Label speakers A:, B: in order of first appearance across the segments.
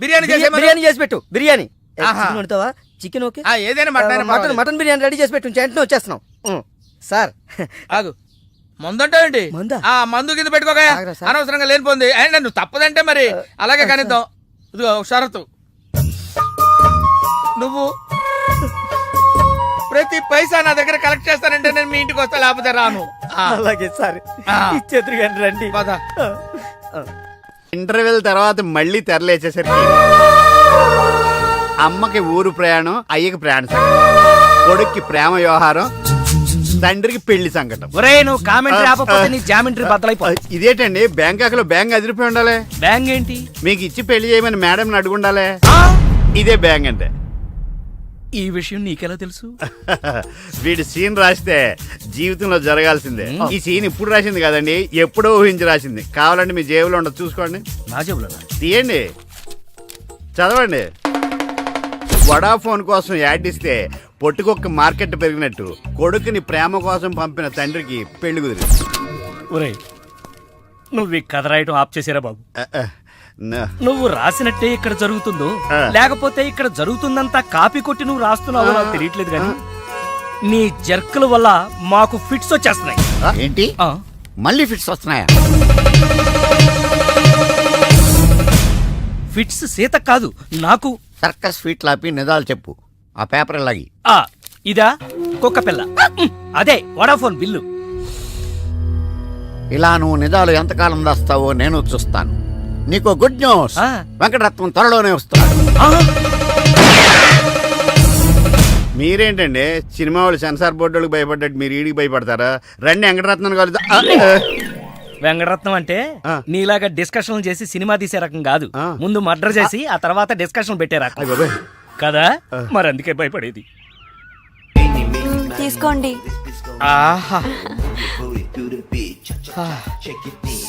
A: బిర్యానీ చేసి పెట్టు. బిర్యానీ వండుతావా? చికెన్ ఓకే,
B: ఏదైనా
A: మటన్ బిర్యానీ రెడీ చేసి పెట్టు. వెంటనే వచ్చేస్తున్నాం సార్.
B: ఆగు, మందంటావేంటి? మందు కింద పెట్టుకోగా అనవసరంగా లేనిపోంది. అండ్ నువ్వు తప్పదంటే మరి అలాగే కనిద్దాం. ఇదిగో షరతు, నువ్వు ప్రతి పైసా నా దగ్గర కలెక్ట్ చేస్తానంటే నేను మీ ఇంటికి వస్తా, లేకపోతే రాను.
A: అలాగే సార్, ఇచ్చేద్దరు రండి.
C: ఇంటర్వెల్ తర్వాత మళ్ళీ తెరలేచేసరికి అమ్మకి ఊరు ప్రయాణం, అయ్యకి ప్రయాణ సంకటం, కొడుక్కి ప్రేమ వ్యవహారం, తండ్రికి పెళ్లి సంకటం.
B: నువ్వు కామెంటరీ ఆపకపోతే నీ జామెంట్రీ బద్దలైపోతుంది.
C: ఇదేంటండి బ్యాంకాక్ లో బ్యాంక్ అదిరిపోయి ఉండాలి.
B: బ్యాంక్ ఏంటి?
C: మీకు ఇచ్చి పెళ్లి చేయమని మేడం అడుగుండాలి. ఇదే బ్యాంక్ అంటే.
B: ఈ విషయం నీకెలా తెలుసు?
C: వీడి సీన్ రాస్తే జీవితంలో జరగాల్సిందే. ఈ సీన్ ఇప్పుడు రాసింది కదండి, ఎప్పుడో ఊహించి రాసింది. కావాలంటే మీ జేబులో ఉండదు, చూసుకోండి.
B: నా జేబులో
C: తీయండి, చదవండి. వడాఫోన్ కోసం యాడ్ ఇస్తే పొట్టుకొక్క మార్కెట్ పెరిగినట్టు కొడుకుని ప్రేమ కోసం పంపిన తండ్రికి పెళ్లి కుదిరింది.
B: నువ్వు ఈ కథ రాయటం ఆప్ చేసారా బాబు? నువ్వు రాసినట్టే ఇక్కడ జరుగుతుందో లేకపోతే ఇక్కడ జరుగుతుందంతా కాపీ కొట్టి నువ్వు రాస్తున్నావో నాకు తెలియట్లేదు కానీ నీ జర్కుల వల్ల మాకు ఫిట్స్ వచ్చేస్తున్నాయి.
C: ఏంటి మళ్ళీ ఫిట్స్ వస్తున్నాయా?
B: ఫిట్స్ సీత కాదు నాకు.
C: సర్కస్ ఫీట్ లాపి నిజాలు చెప్పు. ఆ పేపర్ లాగి.
B: ఇదా కుక్క పిల్ల, అదే వడాఫోన్ బిల్లు.
C: ఇలా నువ్వు నిజాలు ఎంతకాలం దాస్తావో నేను చూస్తాను. నీకు గుడ్ న్యూస్, వెంకటరత్నం త్వరలోనే వస్తున్నాడు. మీరేంటండి సినిమా వాళ్ళు సెన్సార్ బోర్డులకు భయపడ్డట్టు మీరు ఈడికి భయపడతారా? రండి వెంకటరత్నం కలుద్దాం.
B: వెంకటరత్నం అంటే నీలాగా డిస్కషన్ చేసి సినిమా తీసే రకం కాదు. ముందు మర్డర్ చేసి ఆ తర్వాత డిస్కషన్ పెట్టే రకం కదా. మరి అందుకే భయపడేది.
D: తీసుకోండి.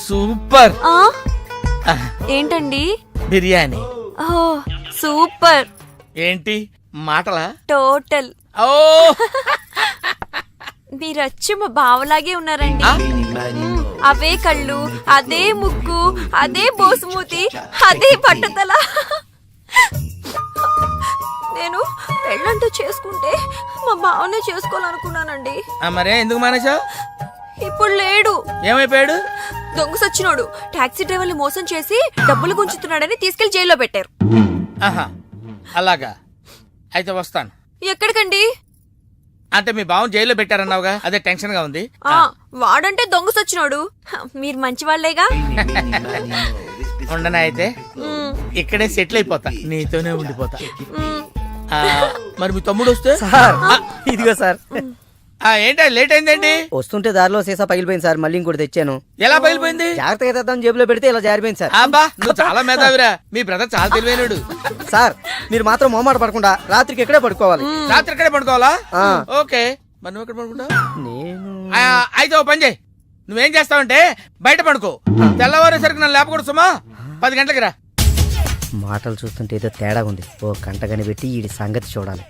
B: సూపర్.
D: ఏంటండి?
B: బిర్యానీ.
D: సూపర్.
B: ఏంటి మాటలా?
D: టోటల్. మీరచ్చి మా బావలాగే ఉన్నారండి. అవే కళ్ళు, అదే ముక్కు, అదే బోసుమూతి, అదే పట్టుదల. నేను పెళ్ళంటూ చేసుకుంటే మా బావనే చేసుకోవాలనుకున్నానండి.
B: మరే ఎందుకు మానేశావు?
D: ఇప్పుడు లేడు.
B: ఏమైపోయాడు?
D: దొంగ సచ్చినోడు టాక్సీ డ్రైవర్ని మోసం చేసి డబ్బులు గుంచుతున్నాడని తీసుకెళ్లి జైల్లో పెట్టారు.
B: అలాగా, అయితే వస్తాను.
D: ఎక్కడికండి?
B: అంటే మీ బావం జైల్లో పెట్టారన్నావుగా, అదే టెన్షన్ గా ఉంది.
D: వాడంటే దొంగ సచ్చినోడు, మీరు మంచి వాళ్లేగా.
B: ఉండనా అయితే ఇక్కడే సెటిల్ అయిపోతా, నీతోనే ఉండిపోతా. మరి మీ తమ్ముడు వస్తే?
A: ఇదిగో సార్.
B: ఏంటి లేట్ అయిందేంటి?
A: వస్తుంటే దారిలో సీసా పగిలిపోయింది సార్, మళ్ళీ ఇంకోటి తెచ్చాను.
B: ఎలా పగిలిపోయింది?
A: జాగ్రత్తగా తెద్దాం జేబులో పెడితే ఇలా జారిపోయింది సార్.
B: అబ్బా నువ్వు చాలా మేధావిరా. మీ బ్రదర్ చాలా తెలివైనడు.
A: సార్ మీరు మాత్రం మొహమాట పడకుండా రాత్రికి ఎక్కడే పడుకోవాలి.
B: రాత్రి ఎక్కడే పడుకోవాలా? ఓకే, మరి నువ్వు ఎక్కడ పడుకుంటావు? అయితే ఓ పని చేయి, నువ్వేం చేస్తావంటే బయట పడుకో. తెల్లవారేసరికి నన్ను లేపకూడదు సుమా. 10 గంటలకి రా.
A: మాటలు చూస్తుంటే ఏదో తేడా ఉంది. ఓ గంట కనిపెట్టి ఈ సంగతి చూడాలి.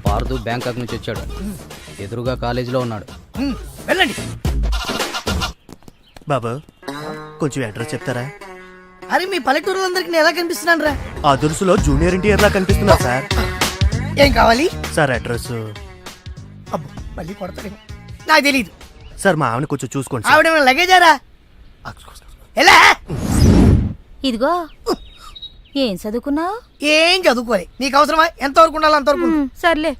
E: పార్దు బ్యాంకాక్ నుంచి వచ్చాడు. ఎదురుగా కాలేజీలో ఉన్నాడు.
B: వెళ్ళండి.
F: బాబు కొంచెం అడ్రస్ చెప్తారా?
G: అరే మీ పల్లెటూరులందరికీ నేను ఎలా కనిపిస్తున్నాను రా?
F: ఆ దురుసులో జూనియర్ ఎన్టీఆర్ లా కనిపిస్తున్నా సార్.
G: ఏం కావాలి
F: సార్? అడ్రస్.
G: అబ్బో మళ్ళీ కొడతాడు, నాకు తెలీదు
F: సార్. మా ఆవిడ కొంచెం చూసుకోండి.
G: ఆవిడ లగేజారా? ఎలా?
H: ఇదిగో ఏం చదువుకున్నావు?
G: ఏం చదువుకోలే. నీకు అవసరమా? ఎంతవరకు ఉండాలి అంతవరకు.
H: సర్లే,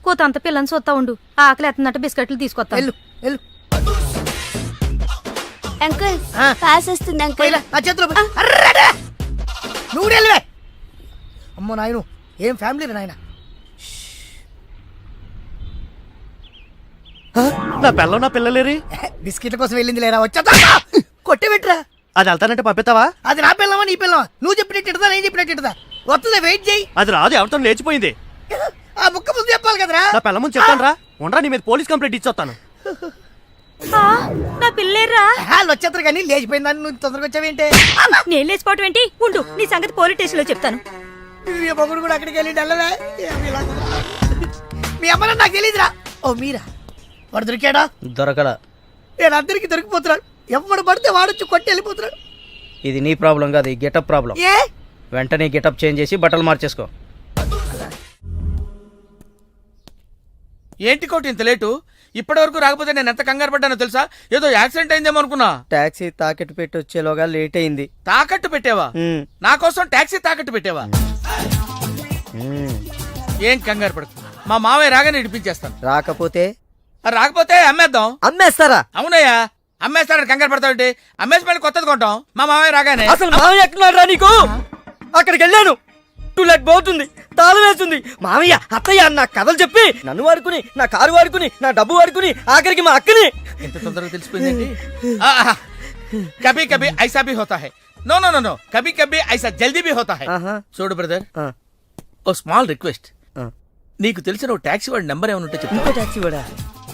H: కోతంత పిల్లని చూస్తా ఉండు. ఆకలి ఎత్తున్నట్టు బిస్కెట్లు తీసుకొస్తా.
G: వెళ్ళు వెళ్ళు.
D: అంకుల్ పాస్ వస్తుంది అంకుల్.
G: నా చేతిలో నువ్వు వెళ్ళవే. అమ్మో నాయను, ఏం ఫ్యామిలీ నాయన.
F: నా పిల్ల నా పిల్లలేరి
G: బిస్కెట్ల కోసం వెళ్ళింది లేరా? వచ్చా కొట్టి పెట్టరా.
F: అది వెళ్తానంటే పంపిస్తావా?
G: అది నా పిల్లవా నీ పిల్లవా? నువ్వు చెప్పినట్టు నేను చెప్పినట్టు వస్తుందా? వెయిట్ చేయి.
F: అది రాదు, ఎవరితో లేచిపోయింది.
G: ఆ బుక్క ముందు చెప్పాలి కదరా.
F: నా పిల్ల ముందు చెప్తాను రా. ఉండరా, నీ మీద పోలీస్ కంప్లైంట్ ఇచ్చొస్తాను.
H: నా పిల్లేరా?
G: వాళ్ళు వచ్చేస్తారు కానీ లేచిపోయిందని నువ్వు తొందరగా వచ్చావేంటే?
H: నేను లేచిపోవటం ఏంటి? ఉండు, నీ సంగతి పోలీస్ స్టేషన్ లో చెప్తాను.
G: మొగుడు కూడా అక్కడికి వెళ్ళి డల్లవే. మీ అమ్మ నాకు తెలియదురా. ఓ మీరా? వాడు దొరికాడా?
A: దొరకలా.
G: నేను అందరికి దొరికిపోతున్నాడు. ఎవడు పడితే వాడొచ్చి కొట్టి వెళ్ళిపోతున్నాడు.
A: ఇది నీ ప్రాబ్లం కాదు, ఈ గెటప్ ప్రాబ్లం.
G: ఏ
A: వెంటనే గెటప్ చేంజ్ చేసి బట్టలు మార్చేసుకో.
I: ఏంటి కోటి ఇంత లేటు? ఇప్పటి వరకు రాకపోతే నేను ఎంత కంగారు పడ్డానో తెలుసా? ఏదో యాక్సిడెంట్ అయిందేమో అనుకున్నా.
A: టాక్సీ తాకెట్టు పెట్టి వచ్చేలోగా లేట్ అయింది.
I: తాకట్టు పెట్టావా? నా కోసం టాక్సీ తాకట్టు పెట్టావా? ఏం కంగారు పడకు, మా మావయ్య రాగానే ఇడిపించేస్తాను.
A: రాకపోతే
I: రాకపోతే అమ్మేద్దాం.
A: అమ్మేస్తారా?
I: అవునయ్యా, అమ్మేస్తాడని కంగారు పడతావుంటి? అమ్మేసి మళ్ళీ కొత్తది కొంటాం మా మావయ్య రాగానే.
A: అసలు మామయ్య ఎక్కడున్నాడు రా నీకు? అక్కడికి వెళ్ళాను, టూలెట్ పోతుంది, తాళం వేస్తుంది. మామయ్య అత్తయ్య అన్న కథలు చెప్పి నన్ను వాడుకుని, నా కారు వాడుకుని, నా డబ్బు వాడుకుని, ఆఖరికి మా అక్కని.
I: ఎంత తొందరగా తెలిసిపోయిందండి. కభీ కభీ ఐసా భీ హోతా హై. నో నో నో నో, కభీ కభీ ఐసా జల్దీ భీ హోతా హై. చూడు బ్రదర్, ఓ స్మాల్ రిక్వెస్ట్. నీకు తెలిసిన ఓ టాక్సీ వాడి నెంబర్ ఏమైనా ఉంటే చెప్తా.
A: టాక్సీ వాడా?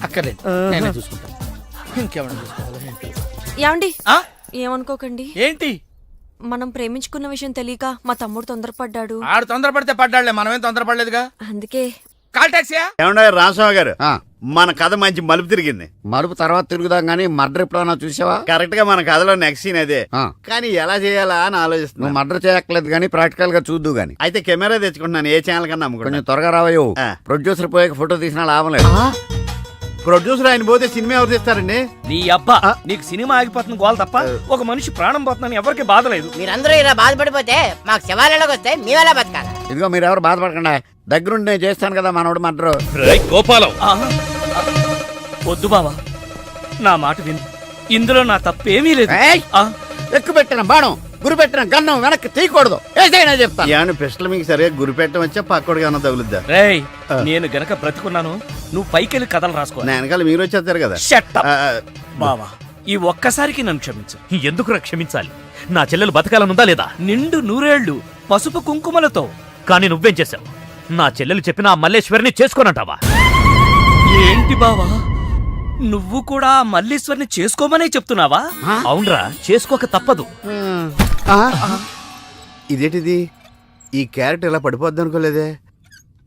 I: అక్కర్లేదు, నేనే చూసుకుంటాను. ఇంకేమైనా చూసుకోవాలా?
D: ఏమండి
I: ఆ?
D: ఏమనుకోకండి,
I: ఏంటి?
D: మనం ప్రేమించుకున్న విషయం తెలియక మా తమ్ముడు తొందరపడ్డాడు.
I: ఆడు తొందరపడితే పడ్డాడులే, మనమేం తొందరపడలేదుగా.
D: అందుకే
I: కాల్ టాక్సీయా?
C: ఏమన్నా రామస్వామి గారు, మన కథ మంచి మలుపు తిరిగింది.
J: మరుపు తర్వాత తిరుగుదాం గానీ మర్డర్ ఎప్పుడన్నా చూసావా?
C: కరెక్ట్ గా మన కథలో నెక్స్ట్ సీన్ అదే.
J: ఆ.
C: కానీ ఎలా చేయాలా అని
J: నువ్వు
C: ఆలోచిస్తున్నా.
J: మర్డర్ చేయక్కలేదు గానీ ప్రాక్టికల్ గా చూద్దు గానీ.
C: అయితే కెమెరా తెచ్చుకుంటున్నాను, ఏ ఛానల్ కన్నా
J: కొంచెం
C: అమ్ముకుంటాను.
J: త్వరగా రావయ్యో.
C: ఆ.
J: ప్రొడ్యూసర్ పోయాక ఫోటో తీసినా లాభం లేదు.
C: ప్రొడ్యూసర్ ఆయన పోతే సినిమా ఎవరు తీస్తారండి?
B: నీ అబ్బా, నీకు సినిమా ఆగిపోతుంది గోల తప్ప ఒక మనిషి ప్రాణం పోతుందని ఎవరికి బాధ లేదు.
K: మీరందరూ ఇలా బాధపడిపోతే మాకు శవాలలోకి వస్తే మేమెలా బతకాలి?
J: ఇదిగో మీరెవరు బాధపడకుండా, దగ్గరుండి నేను చేస్తాను కదా మనోడు మర్డర్.
B: గోపాలం, వద్దు బావా, నా మాట విను, ఇందులో నా తప్పేమీ లేదు.
J: ఎక్కువ పెట్టిన బాణం, గురి పెట్టిన గన్నం వెనక్కి తీయకూడదు. ఏదైనా చెప్తాను.
C: ఏమన్నా పిస్టల్ మీకు సరిగా గురి పెట్టడం వచ్చా పక్కడికి అన్న తగులుద్దా?
B: రేయ్, నేను గనక బ్రతికున్నాను, నువ్వు పైకెళ్ళి కథలు రాసుకో.
C: నా వెనకాల మీరు వచ్చేస్తారు కదా.
B: Shut up.
C: ఆ,
B: బావా, ఈ ఒక్కసారికి నన్ను క్షమించు.
F: ఎందుకు క్షమించాలి? నా చెల్లెలు బతకాలనుందా లేదా?
B: నిండు నూరేళ్లు పసుపు కుంకుమలతో.
F: కానీ నువ్వేం చేశావు? నా చెల్లెలు చెప్పిన ఆ మల్లేశ్వరిని చేసుకోనంటావా?
B: ఏంటి బావా, నువ్వు కూడా ఆ మల్లీశ్వరిని చేసుకోమనే చెప్తున్నావా?
F: అవునరా, చేసుకోక తప్పదు.
C: ఇదేంటిది, ఈ క్యారెక్టర్ ఇలా పడిపోద్ది అనుకోలేదే.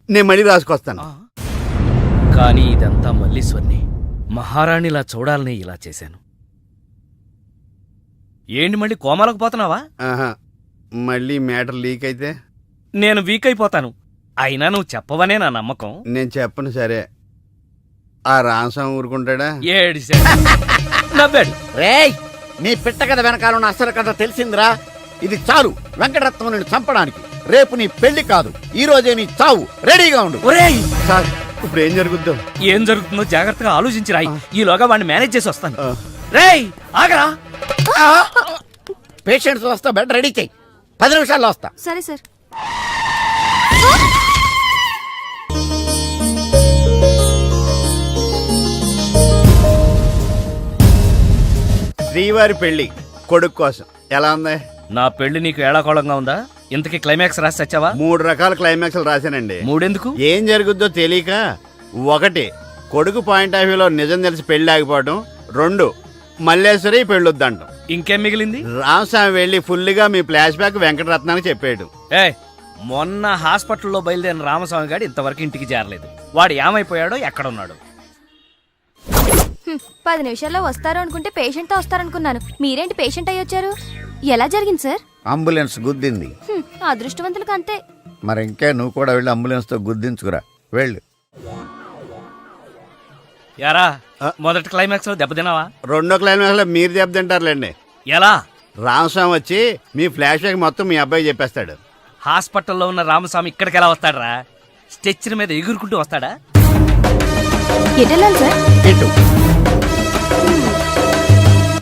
C: నేను మళ్ళీ రాసుకొస్తాను.
B: కానీ ఇదంతా మల్లీశ్వరిని మహారాణిలా చూడాలని ఇలా చేశాను. ఏంటి మళ్ళీ కోమాలకు పోతున్నావా?
C: ఆహా, మళ్ళీ మ్యాటర్ లీక్ అయితే
B: నేను వీక్ అయిపోతాను. అయినా నువ్వు చెప్పవనే నా నమ్మకం.
C: నేను చెప్పను. సరే, ఆ రామస్వామి ఊరుకుంటాడా?
B: ఏడిశాడు, నవ్వాడు.
J: రేయ్, నీ పిట్ట కథ వెనకాల ఉన్న అసలు కథ తెలిసిందిరా. ఇది చాలు వెంకటరత్నం నిన్ను చంపడానికి. రేపు నీ పెళ్లి కాదు, ఈ రోజే నీ చావు. రెడీగా ఉండు.
B: ఒరేయ్,
C: సార్, ఇప్పుడు ఏం జరుగుద్దో?
B: ఏం జరుగుతుందో జాగ్రత్తగా ఆలోచించి రాయి. ఈలోగా వాడిని మేనేజ్ చేసి వస్తాను. రేయ్, ఆగరా.
J: పేషెంట్స్ వస్తా, బెడ్ రెడీ చెయ్యి. 10 నిమిషాల్లో వస్తా.
D: సరే సార్.
C: శ్రీవారి పెళ్లి కొడుకు కోసం ఎలా ఉంది?
B: నా పెళ్లి నీకు ఏడాకోళంగా ఉందా? ఇంతకీ క్లైమాక్స్ రాసి వచ్చావా?
C: 3 రకాల క్లైమాక్స్లు రాశానండి.
B: మూడెందుకు?
C: ఏం జరుగుద్దో తెలియక. 1, కొడుకు పాయింట్ ఆఫ్ వ్యూలో నిజం తెలిసి పెళ్లి ఆగిపోవడం. 2, మల్లేశ్వరి పెళ్ళొద్దంటాం.
B: ఇంకేం మిగిలింది?
C: రామస్వామి వెళ్ళి ఫుల్గా మీ ఫ్లాష్ బ్యాక్ వెంకటరత్నానికి చెప్పాడు.
B: మొన్న హాస్పిటల్లో బయలుదేరిన రామస్వామి గారు ఇంతవరకు ఇంటికి చేరలేదు. వాడు ఏమైపోయాడో, ఎక్కడున్నాడు?
H: 10 నిమిషాల్లో వస్తారు అనుకుంటే పేషెంట్ తో వస్తారనుకున్నాను. మీరేంటి పేషెంట్ అయ్యి వచ్చారు? ఎలా జరిగింది సార్?
J: అంబులెన్స్ గుద్దింది.
H: అదృష్టవంతులకు అంతే.
J: మరి ఇంకా నువ్వు కూడా వెళ్ళి అంబులెన్స్ తో గుద్దించుకురా. వెళ్ళు.
B: యారా, మొదటి క్లైమాక్స్ లో దెబ్బతిన్నావా?
C: 2వ క్లైమాక్స్ లో మీరు దెబ్బతింటారులేండి.
B: ఎలా?
C: రామస్వామి వచ్చి మీ ఫ్లాష్ బ్యాక్ మొత్తం మీ అబ్బాయి చెప్పేస్తాడు.
B: హాస్పిటల్లో ఉన్న రామస్వామి ఇక్కడికి ఎలా వస్తాడరా? స్ట్రెచ్చర్ మీద ఎగురుకుంటూ వస్తాడా?
H: ఎటెళ్ళాలి సార్?
J: ఇటు.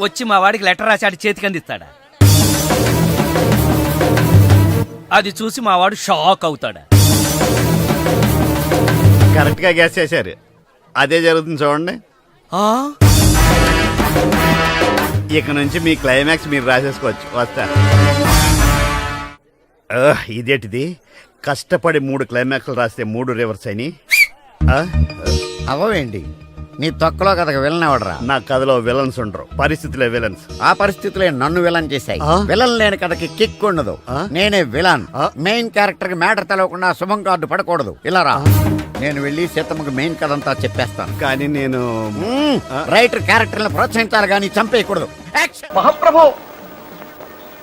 B: వచ్చి మా వాడికి లెటర్ రాశాడు, చేతికి అందిస్తాడా? అది చూసి మా వాడు షాక్ అవుతాడా?
C: కరెక్ట్ గా గెస్ చేశారు. అదే జరుగుతుంది చూడండి. ఇక నుంచి మీ క్లైమాక్స్ మీరు రాసేసుకోవచ్చు. వస్తా. ఇదేంటిది, కష్టపడి 3 క్లైమాక్స్లు రాస్తే 3 రివర్స్ అని.
J: అవవేంటి, నీ తొక్కలో కథకు విలనవడరా.
C: నా కథలో విలన్స్ ఉండరు, పరిస్థితులే విలన్స్.
J: ఆ పరిస్థితులే నన్ను విలన్ చేశాయి. విలన్ లేని కథకి కిక్ ఉండదు. నేనే విలన్. మెయిన్ క్యారెక్టర్ కి మ్యాటర్ తెలవకుండా శుభం కార్డు పడకూడదు. ఇలా రా. నేను వెళ్ళి సీతమ్మకు మెయిన్ కథ అంతా చెప్పేస్తాను.
C: కానీ నేను
J: రైటర్ క్యారెక్టర్లను ప్రోత్సహించాలి కానీ చంపేయకూడదు. యాక్షన్.
A: మహాప్రభు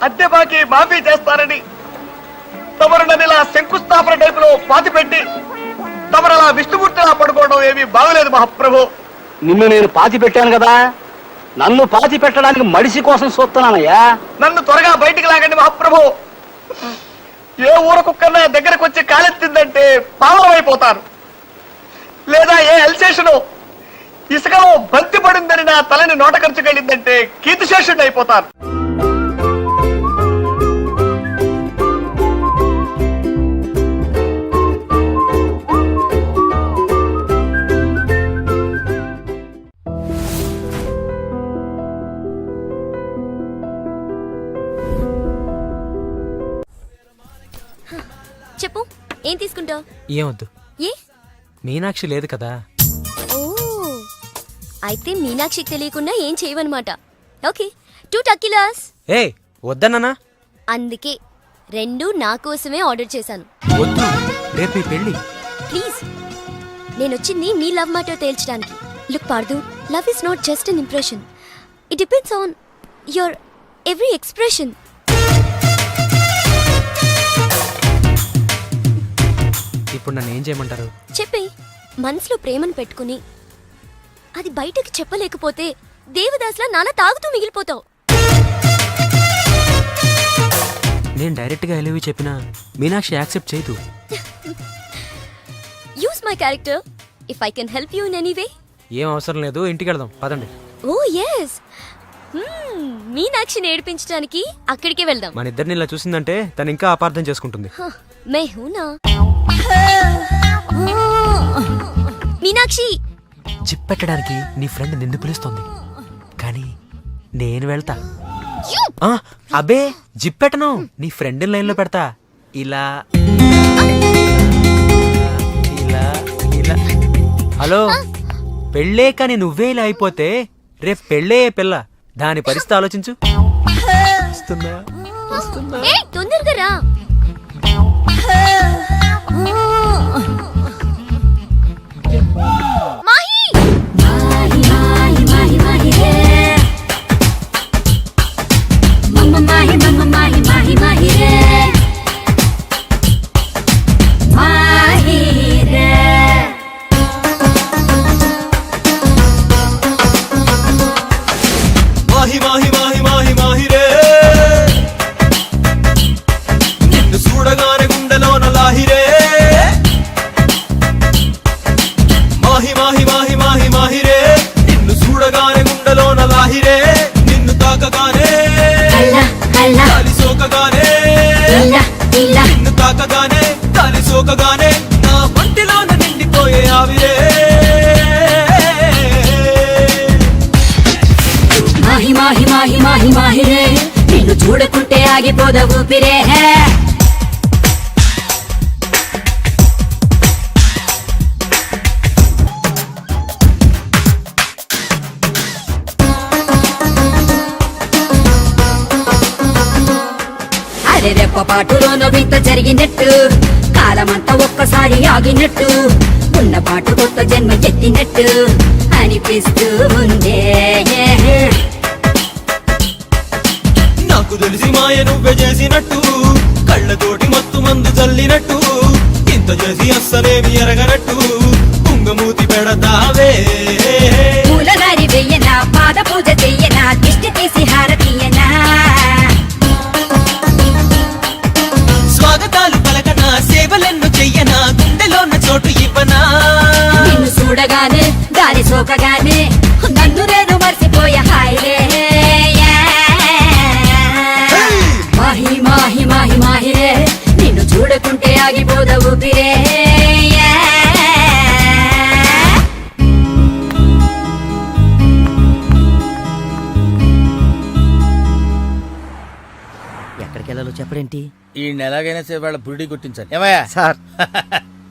A: అద్దె బాకీ మాఫీ చేస్తారని తమరు నన్ను ఇలా శంకుస్థాపన టైపులో పాతి పెట్టి తమరు అలా విష్ణుమూర్తిలా పడుకోవడం ఏమీ బాగలేదు మహాప్రభు.
E: నిన్ను నేను పాతి పెట్టాను కదా, నన్ను పాతి పెట్టడానికి మడిసి కోసం చూస్తున్నానయ్యా.
A: నన్ను త్వరగా బయటికి లాగండి మహాప్రభు. ఏ ఊర కుక్కన్నా దగ్గరకు వచ్చి కాలెత్తిందంటే పావనం అయిపోతాను. లేదా ఏ ఎల్సేషను ఇసుకలో బంతి పడిందని నా తలని నోట ఖర్చుకెళ్ళిందంటే కీర్తిశేషుడు అయిపోతాను.
H: చెప్పు, ఏం తీసుకుంటావు?
E: ఏమొద్దు,
H: ఏ?
E: మీనాక్షి లేదు కదా.
H: ఓ, అయితే మీనాక్షికి తెలియకుండా ఏం చేయవన్నమాట. ఓకే, 2 టకీలాస్.
E: ఏ వద్దన్నానా?
H: అందుకే 2 నా కోసమే ఆర్డర్ చేశాను.
E: వద్దు, రేపు ఈ పెళ్ళి.
H: ప్లీజ్, నేను వచ్చింది మీ లవ్ మ్యాటర్ తేల్చడానికి. Look Parthu, love is not just an impression. It depends on your every expression.
E: ఇప్పుడు నన్ను ఏం చేయమంటారు?
H: చెప్పే, మనసులో ప్రేమను పెట్టుకుని అది బయటకు చెప్పలేకపోతే దేవదాస్లా నాలా తాగుతూ మిగిలిపోతావు.
E: నేను డైరెక్ట్గా ఎలివి చెప్పినా మీనాక్షి యాక్సెప్ట్ చేయదు.
H: Use my character if I can help you in any way.
E: ఏం అవసరం లేదు, ఇంటికి వెళ్దాం పదండి.
H: ఓ ఎస్, మీనాక్షిని ఏడిపించడానికి అక్కడికే వెళ్దాం.
E: మన ఇద్దరిని ఇలా చూసిందంటే తను ఇంకా అపార్థం చేసుకుంటుంది.
H: మే హూనా మీనాక్షి.
E: చిప్పెట్టడానికి నీ ఫ్రెండ్ నిన్ను పిలుస్తోంది, కానీ నేను వెళ్తా. అబే జిప్పెట్టను, నీ ఫ్రెండ్ లైన్ లో పెడతా. ఇలా ఇలా ఇలా. హలో, పెళ్ళే కానీ నువ్వే ఇలా అయిపోతే రేపు పెళ్ళే పిల్ల, దాని పరిస్థితి ఆలోచించు.
H: ఏయ్, తొందరగా రా. మాహి మాహి మాహి మాహి మాహి రే మమ్మ మాహి మమ్మ మాహి మాహి మాహి రే మాహి రే.
A: మాహి మాహి మాహి మాహి మాహి రే, నిన్ను చూడగానే గుండెలోన లాహిరే. మాహి మాహి మాహి మాహి మాహి రే, నిన్ను చూడగానే గుండెలోన లాహిరే. నిన్ను తాకగానే గాలి సోకగానే, నిన్ను తాకగానే గాలి సోకగానే నా ఒంటిలోన నిండిపోయే ఆవిరే.
H: మాహి మాహి మాహి మాహి మాహి రే, నిన్ను చూడకుంటే ఆగిపోద ఊపిరే. అరే రెప్పపాటులోన వింత జరిగినట్టు, కాలమంతా ఒక్కసారి ఆగినట్టు, ఉన్న పాటు కొత్త జన్మ ఎత్తినట్టు అనిపిస్తూ ఉందే.
A: నాకు తెలిసి మాయ నువ్వే చేసినట్టు, కళ్ళతోటి మత్తు మందు చల్లినట్టు, ఇంత చేసి అస్సలేమి ఎరగనట్టు కుంగమూతి పెడతావే.
H: పూలదారి వెయ్యనా, పాద పూజ చెయ్యనా, దిష్టి తీసి హారతీయనా,
A: స్వాగతాలు పలకనా, సేవలెన్ను చెయ్యనా, గుండెలోన చోటు ఇవ్వనా.
H: నిన్ను చూడగానే దారి సోకగానే నన్ను నేను మర్చిపోయా హాయిలే. మాహి మాహి మాహి మాహి రే, నిన్ను చూడకుంటే ఆగిపోద ఊపిరే.
A: ఎక్కడికి వెళ్ళాలో చెప్పడేంటి?
I: ఈ ఎలాగైనా సరే వాళ్ళ బుడి కొట్టించాలి. ఏమయ్యా
A: సార్,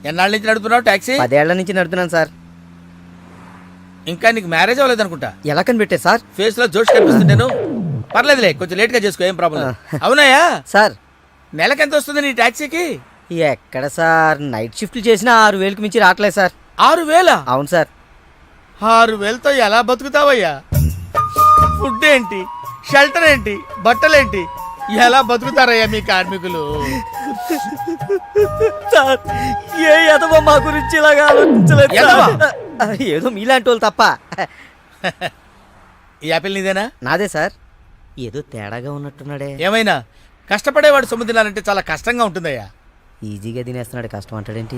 I: ఎన్నాళ్ళ నుంచి నడుపుతున్నావు టాక్సీ?
A: 10 ఏళ్ల నుంచి నడుపుతున్నాను సార్.
I: ఇంకా నీకు మ్యారేజ్ అవ్వలేదు అనుకుంటా.
A: ఎలా కనిపెట్టే సార్?
I: ఫేస్ లో జోష్ కనిపిస్తుంటాను. పర్లేదులే, కొంచెం లేట్ గా చేసుకో, ఏం ప్రాబ్లం. అవునాయా
A: సార్,
I: నెలకెంత వస్తుంది నీ టాక్సీకి?
G: ఎక్కడ సార్ నైట్ షిఫ్ట్లు చేసినా 6,000కి మించి రావట్లేదు సార్.
I: 6,000?
G: అవును సార్.
I: 6,000తో ఎలా బతుకుతావయ్యా? ఫుడ్ ఏంటి, షెల్టర్ ఏంటి, బట్టలేంటి, ఎలా బతుకుతారయ్యా మీ కార్మికులు?
G: సార్ ఏ ఎదవ మా గురించి ఇలాగా ఆలోచించలేదు
I: ఎదవ?
G: సార్. ఏదో మీలాంటి వాళ్ళు తప్ప.
I: ఈ యాపిల్ నీదేనా?
G: నాదే సార్. ఏదో తేడాగా ఉన్నట్టున్నాడే.
I: ఏమైనా కష్టపడేవాడు సొమ్ము తినాలంటే చాలా కష్టంగా ఉంటుందయ్యా.
G: ఈజీగా తినేస్తున్నాడు, కష్టం అంటాడేంటి?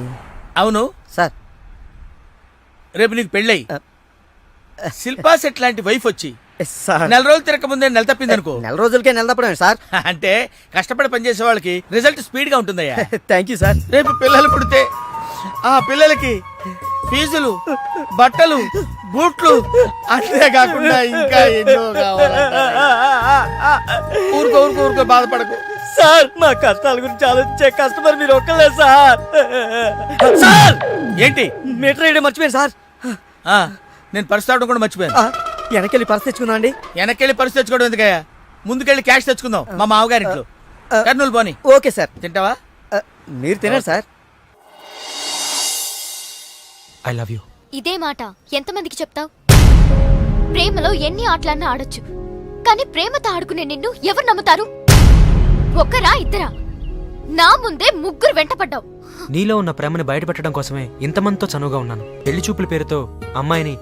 I: అవును
G: సార్
I: రేపు నీకు పెళ్ళయి శిల్పా సెట్ లాంటి వైఫ్ వచ్చి
G: సార్
I: 4 రోజులు తిరగక ముందే నెల తప్పింది అనుకో.
G: 4 రోజులకే నెల తప్పడమే సార్.
I: అంటే కష్టపడి పనిచేసే వాళ్ళకి రిజల్ట్ స్పీడ్ గా ఉంటుందయ్యా.
G: Thank you sir.
I: రేపు పిల్లలు పుడితే ఆ పిల్లలకి ఫీజులు, బట్టలు, బూట్లు, అంతేకాకుండా ఇంకా ఎన్నో కావాలంటారయ్యా. ఊరుకో ఊరుకో ఊరుకో, బాధపడకు.
G: సార్ మా కష్టాల గురించి ఆలోచించే కస్టమర్ మీరు ఒక్కలే సార్. సార్
I: ఏంటి?
G: మీటర్ వేయడం మర్చిపోయాను సార్.
I: ఆ, నేను పర్స్ తావడం కూడా మర్చిపోయాను.
G: వెనకెళ్ళి పర్స్ తెచ్చుకున్నా అండి.
I: వెనక్కెళ్ళి పర్స్ తెచ్చుకోవడం ఎందుకయ్యా? ముందుకెళ్ళి క్యాష్ తెచ్చుకుందాం మా మామగారింట్లో. కర్నూలు పోని.
G: Okay sir.
I: తింటావా?
G: మీరు తినారు సార్.
E: I love you.
H: ఇదే మాట ఎంతమందికి చెప్తావు? ప్రేమలో ఎన్ని ఆటలన్నా ఆడొచ్చు, కానీ ప్రేమతో ఆడుకునే నిన్ను ఎవరు నమ్ముతారు? ఒక్కరా ఇద్దరా? నా ముందే 3 వెంటపడ్డావు.
E: నీలో ఉన్న ప్రేమని బయటపెట్టడం కోసమే ఇంతమందితో చనువుగా ఉన్నాను. పెళ్లి చూపుల పేరుతో అమ్మాయిని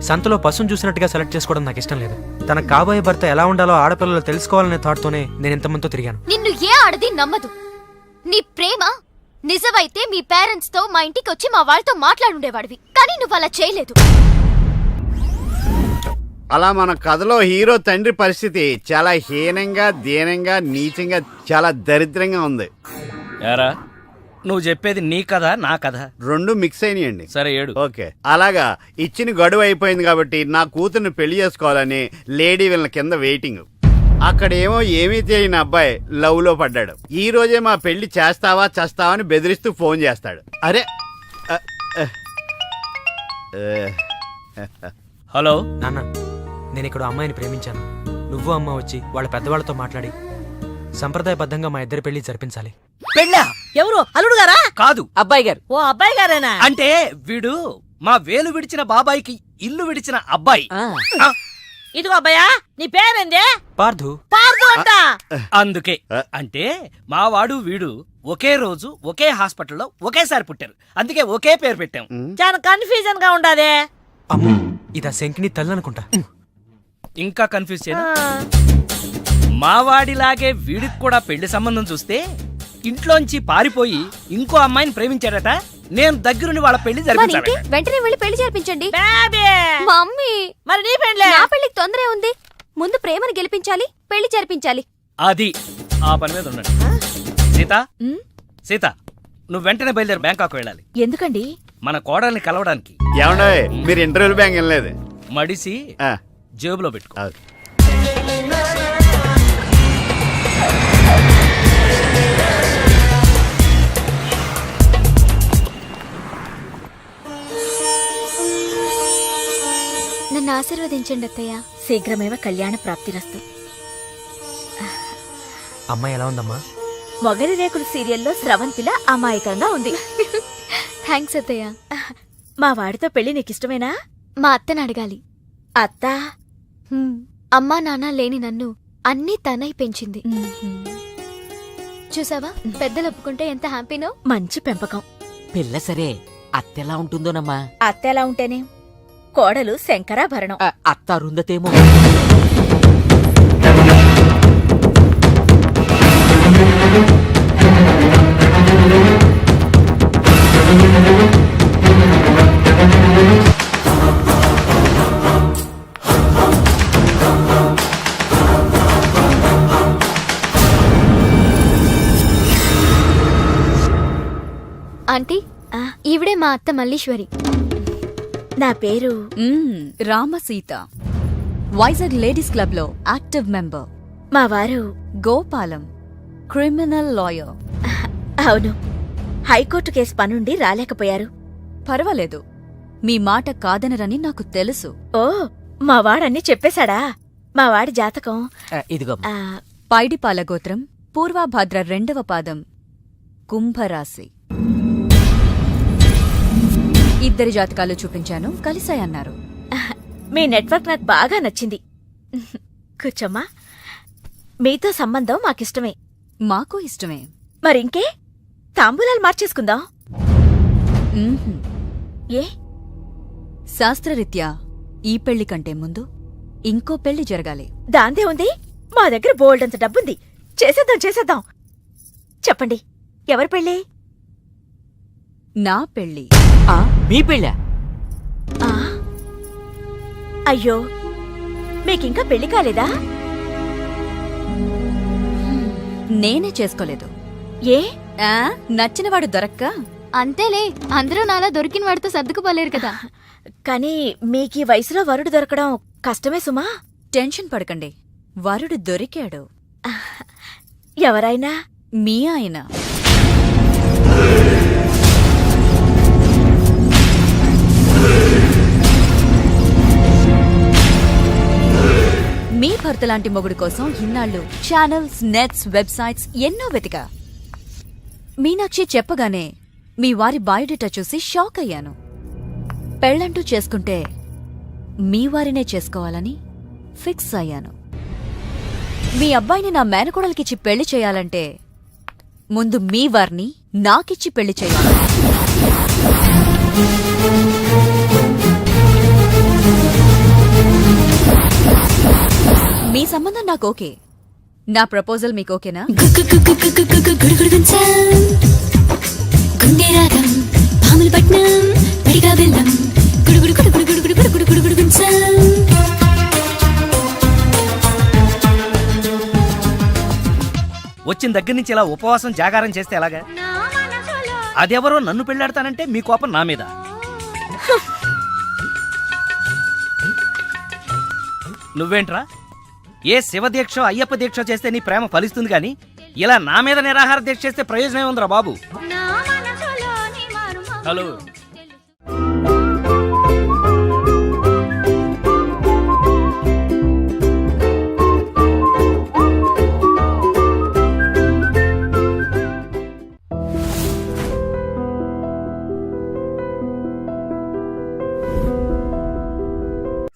E: సంతలో పశువును చూసినట్టుగా సెలెక్ట్ చేసుకోవడం నాకు ఇష్టం లేదు. తన కాబోయే భర్త ఎలా ఉండాలో ఆడపిల్లలు తెలుసుకోవాలనే థాట్తోనే నేను ఇంతమందితో తిరిగాను.
H: నిన్ను ఏ ఆడది నమ్మదు. నీ ప్రేమ నిజమైతే మీ పేరెంట్స్ తో మా ఇంటికి వచ్చి మా వాళ్ళతో మాట్లాడుండేవాడివి, కానీ నువ్వు అలా చేయలేదు.
C: అలా మన కథలో హీరో తండ్రి పరిస్థితి చాలా హీనంగా, దీనంగా, నీచంగా, చాలా దరిద్రంగా ఉంది.
B: యారా నువ్వు చెప్పేది నీ కథ నా కథ?
C: 2 మిక్స్ అయినాయండి.
B: సరే ఏడు.
C: ఓకే, అలాగా ఇచ్చిన గడువు అయిపోయింది కాబట్టి నా కూతుర్ని పెళ్లి చేసుకోవాలని లేడీ వీళ్ళ కింద వెయిటింగ్. అక్కడేమో ఏమీ తెలియని అబ్బాయి లవ్ లో పడ్డాడు. ఈ రోజే మా పెళ్లి చేస్తావా చేస్తావా అని బెదిరిస్తూ ఫోన్ చేస్తాడు. అరే
B: హలో
E: నాన్న, నేను ఇక్కడ అమ్మాయిని ప్రేమించాను. నువ్వు అమ్మ వచ్చి వాళ్ళ పెద్దవాళ్ళతో మాట్లాడి సంప్రదాయబద్ధంగా మా ఇద్దరి పెళ్లి జరిపించాలి.
G: పెళ్ళా? ఎవరు? అల్లుడు గారా?
B: కాదు,
G: అబ్బాయి గారు. ఓ అబ్బాయి గారేనా?
B: అంటే వీడు మా వేలు విడిచిన బాబాయికి ఇల్లు విడిచిన అబ్బాయి.
G: ఇదిగో అబ్బాయా, నీ పేరేందే?
E: పార్థు.
G: పార్దు అంట.
B: అందుకే అంటే మా వాడు వీడు ఒకే రోజు ఒకే హాస్పిటల్లో ఒకేసారి పుట్టారు, అందుకే ఒకే పేరు పెట్టాం.
G: చాలా కన్ఫ్యూజన్ గా ఉండాదే.
E: అమ్మో, ఇదా శంకిని తల్లి అనుకుంటా.
B: ఇంకా కన్ఫ్యూజ్ చేయను. మా వాడిలాగే వీడికి కూడా పెళ్లి సంబంధం చూస్తే ఇంట్లోంచి పారిపోయి ఇంకో అమ్మాయిని ప్రేమించాడట. నేను దగ్గరుండి వాళ్ళ పెళ్లి జరిపించాలి.
H: వెంటనే వెళ్ళి పెళ్లి జరిపించండి.
G: బేబీ.
H: మమ్మీ,
G: మరి నీ పెళ్ళే?
H: నా పెళ్లికి తొందరే ఉంది. ముందు ప్రేమను గెలిపించాలి, పెళ్లి జరిపించాలి.
B: అది ఆ పని మీద ఉండండి. సీత, సీత, నువ్వు వెంటనే బయలుదేరి బ్యాంకాక్ వెళ్ళాలి.
D: ఎందుకండి?
B: మన కోడల్ని కలవడానికి.
C: ఏమన్నా మీరు ఇంటర్వ్యూలు బ్యాంక్ వెళ్ళలేదు?
B: మడిసి జేబులో పెట్టుకో.
H: నన్ను ఆశీర్వదించండి అత్తయ్య.
D: శీఘ్రమేవ కళ్యాణ ప్రాప్తిరస్తు.
E: అమ్మాయి ఎలా ఉందమ్మా?
D: మొగలి రేకులు సీరియల్లో స్రవంతిలా అమాయకంగా ఉంది.
H: థ్యాంక్స్ అత్తయ్య.
D: మా వాడితో పెళ్లి నీకిష్టమేనా?
H: మా అత్తని అడగాలి.
D: అత్త
H: అమ్మా నాన్న లేని నన్ను అన్నీ తనై పెంచింది. చూసావా, పెద్దలు ఒప్పుకుంటే ఎంత హ్యాపీనో.
D: మంచి పెంపకం.
K: పిల్ల సరే, అత్తెలా ఉంటుందోనమ్మా?
D: అత్త ఎలా ఉంటేనే, కోడలు శంకరాభరణం.
K: అత్త అరుందతేమో.
H: ఆంటీ, ఈవిడే మా అత్త మల్లీశ్వరి.
D: నా పేరు
L: రామసీత. వైజాగ్ లేడీస్ క్లబ్ లో యాక్టివ్ మెంబర్.
D: మా వారు
L: గోపాలం, క్రిమినల్ లాయర్.
D: అవును, హైకోర్టు కేసు పనుండి రాలేకపోయారు.
L: పర్వాలేదు, మీ మాట కాదనరని నాకు తెలుసు.
D: ఓ, మా వాడన్నీ చెప్పేశాడా? మా వాడి జాతకం
K: ఇదిగో.
L: పైడిపాల గోత్రం, పూర్వాభాద్ర 2వ పాదం, కుంభరాశి. ఇద్దరి జాతకాలు చూపించాను, కలిసాయన్నారు.
D: మీ నెట్వర్క్ నాకు బాగా నచ్చింది. కూర్చోమ్మా. మీతో సంబంధం మాకిష్టమే.
L: మాకు ఇష్టమే.
D: మరింకే తాంబూలాలు మార్చేసుకుందాం.
L: మ్మ్హ్మ్.
D: ఏ?
L: శాస్త్రరీత్యా ఈ పెళ్లి కంటే ముందు ఇంకో పెళ్లి జరగాలి.
D: దాందే ఉంది. మా దగ్గర బోల్డంత డబ్బుంది. చేసేద్దాం. చెప్పండి, ఎవరి పెళ్ళి?
L: నా పెళ్లి.
F: మీ పెళ్ళా?
D: ఆ? అయ్యో, మీకింకా పెళ్లి కాలేదా?
L: నేనే చేసుకోలేదు.
D: ఏ?
L: నచ్చినవాడు దొరక్క.
H: అంతేలే, అందరూ నాలా దొరికిన వాడితో సర్దుకుపోలేరు కదా.
D: కానీ మీకీ వయసులో వరుడు దొరకడం కష్టమే సుమా.
L: టెన్షన్ పడకండి, వరుడు దొరికాడు.
D: ఎవరైనా?
L: మీ ఆయన. మీ భర్త లాంటి మొగుడు కోసం ఇన్నాళ్ళు ఛానల్స్, నెట్స్, వెబ్సైట్స్ ఎన్నో వెతికా. మీనాక్షి చెప్పగానే మీ వారి బయోడేటా చూసి షాక్ అయ్యాను. పెళ్ళంటూ చేసుకుంటే మీ వారినే చేసుకోవాలని ఫిక్స్ అయ్యాను. మీ అబ్బాయిని నా మేనకోడలికిచ్చి పెళ్లి చేయాలంటే ముందు మీ వారిని నాకిచ్చి పెళ్లి చేయాలి. మీ సంబంధం నాకు ఓకే. నా ప్రపోజల్ మీకు ఓకేనా?
B: వచ్చిన దగ్గర నుంచి ఇలా ఉపవాసం జాగారం చేస్తే ఎలాగా? అదెవరో నన్ను పెళ్ళాడతానంటే మీ కోపం నా మీద. నువ్వేంట్రా, ఏ శివదీక్ష అయ్యప్ప దీక్ష చేస్తే నీ ప్రేమ ఫలిస్తుంది గాని ఇలా నా మీద నిరాహార దీక్ష చేస్తే ప్రయోజనం ఏముందిరా బాబు? హలో,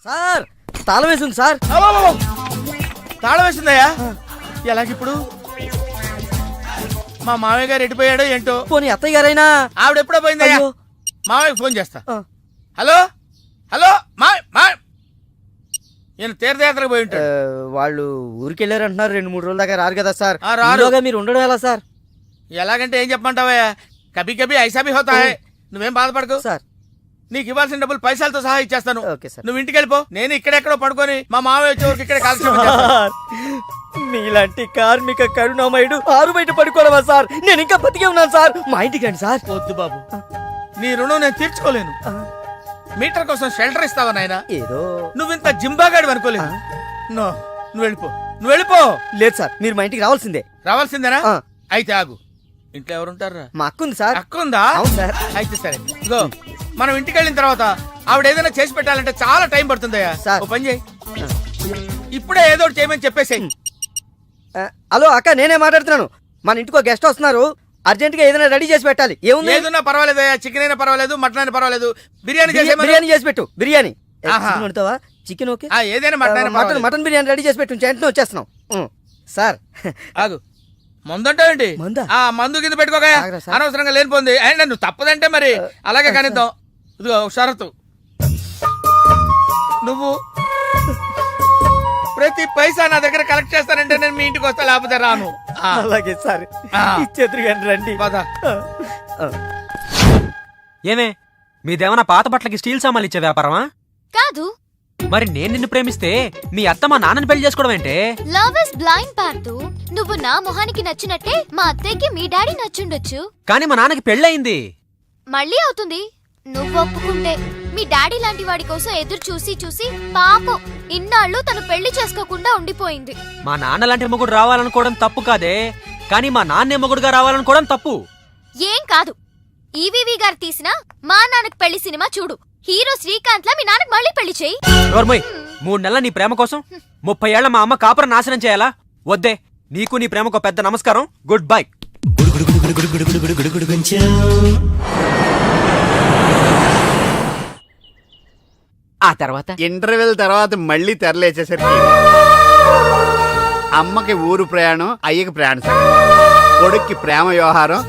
A: సార్ తాళం వేసింది సార్.
I: తాళం వేసిందయ్యా? ఎలాగిప్పుడు? మా మామయ్య గారు ఎడిపోయాడో ఏంటో.
A: పోనీ అత్తయ్య గారైనా?
I: ఆవిడ ఎప్పుడో పోయిందయ్యా. మామయ్య ఫోన్ చేస్తా. హలో హలో, నేను తీర్థయాత్రకు పోయి ఉంటాడు.
A: వాళ్ళు ఊరికెళ్ళారంటున్నారు. 2-3 రోజుల దాకా రారు కదా సార్.
I: రారు.
A: మీరు ఉండడం ఎలా సార్?
I: ఎలాగంటే ఏం చెప్పమంటావయ్యా? కభీ కభీ ఐసా భీ హోతా హై. నువ్వేం బాధపడకు
A: సార్.
I: నీకు ఇవ్వాల్సిన డబ్బులు పైసలతో సహా ఇచ్చేస్తాను.
A: Okay sir.
I: నువ్వు ఇంటికి వెళ్ళిపో. నేను ఇక్కడెక్కడో పడుకొని మా మామయ్య వచ్చే వరకు ఇక్కడ
A: మీలాంటి కార్మిక కరుణామయుడు ఆరు బయట పడుకోవడమా సార్? నేను ఇంకా బతికే ఉన్నాను సార్. మా ఇంటికి రండి సార్.
I: వద్దు బాబు, నీ రుణం నేను తీర్చుకోలేను. మీటర్ కోసం షెల్టర్ ఇస్తావా నాయనా?
A: ఏదో
I: నువ్వింత జింబాగాడు అనుకోలేదు. నో, నువ్వు వెళ్ళిపో.
A: లేదు సార్, మీరు మా ఇంటికి రావాల్సిందే.
I: రావాల్సిందేనా? అయితే ఆగు. ఇంట్లో ఎవరుంటారా?
A: మా అక్క ఉంది సార్.
I: అక్క ఉందా?
A: అవును సార్.
I: అయితే సరే, ఇగో మనం ఇంటికి వెళ్ళిన తర్వాత ఆవిడ ఏదైనా చేసి పెట్టాలంటే చాలా టైం పడుతుందయ్యా. ఓ పని చేయి, ఇప్పుడే ఏదో ఒకటి చేయమని చెప్పేసేయ్.
A: హలో అక్క, నేనే మాట్లాడుతున్నాను. మన ఇంటికి ఒక గెస్ట్ వస్తున్నారు. అర్జెంట్ గా ఏదైనా రెడీ చేసి పెట్టాలి. ఏముంది?
I: ఏదన్నా పర్వాలేదయ్యా. చికెన్ అయినా పర్వాలేదు, మటన్ అయినా పర్వాలేదు. బిర్యానీ
A: చేసి పెట్టు. బిర్యానీ వండుతావా? Chicken okay.
I: ఏదైనా
A: మటన్ బిర్యానీ రెడీ చేసి పెట్టు. వెంటనే వచ్చేస్తున్నాం సార్.
I: ఆగు, మందంటావేంటి? ఆ మందు కింద పెట్టుకోగా అనవసరంగా లేనిపోంది. అండ్ నువ్వు తప్పదంటే మరి అలాగే కనిద్దాం. ఇదిగో షరతు, నువ్వు ప్రతి పైసా నా దగ్గర కలెక్ట్ చేస్తానంటే నేను మీ ఇంటికి వస్తా, లేకపోతే రాను.
A: అలాగే సార్, ఇచ్చేద్దరు కానీ రండి.
E: ఏమే, మీదేమన్నా పాత బట్టలకి స్టీల్ సామాన్లు ఇచ్చే వ్యాపారమా?
H: కాదు.
E: మరి నేను నిన్ను ప్రేమిస్తే మీ అత్త మా నాన్నని పెళ్లి చేసుకోవడం ఏంటే?
H: Love is blind Parthu. నువ్వు నా మొహానికి నచ్చినట్టే మా అత్తయ్యకి మీ డాడీ నచ్చుండొచ్చు.
E: కానీ మా నాన్నకి పెళ్ళయింది.
H: మళ్ళీ అవుతుంది నువ్వు ఒప్పుకుంటే. మీ డాడీ లాంటి వాడి కోసం ఎదురు చూసి చూసి పాపం ఇన్నాళ్ళు తను పెళ్లి చేసుకోకుండా ఉండిపోయింది.
E: మా నాన్న లాంటి మొగుడు రావాలనుకోవడం తప్పు కాదే, కానీ మా నాన్నే మొగుడుగా రావాలనుకోవడం తప్పు.
H: ఏం కాదు, ఈవీవి గారు తీసిన మా నాన్నకు పెళ్లి సినిమా చూడు. హీరో శ్రీకాంత్ లా మీ నాన్నకు మళ్ళీ పెళ్లి చేయి.
E: 3 నెలల నీ ప్రేమ కోసం 30 ఏళ్ల మా అమ్మ కాపురం నాశనం చేయాలా? వద్దే, నీకు నీ ప్రేమకు పెద్ద నమస్కారం. Good bye.
K: ఆ తర్వాత
C: ఇంటర్వెల్ తర్వాత మళ్ళీ తెరలేచేసరికి అమ్మకి ఊరు ప్రయాణం, అయ్యకి ప్రయాణ సంకటం, కొడుక్కి ప్రేమ వ్యవహారం,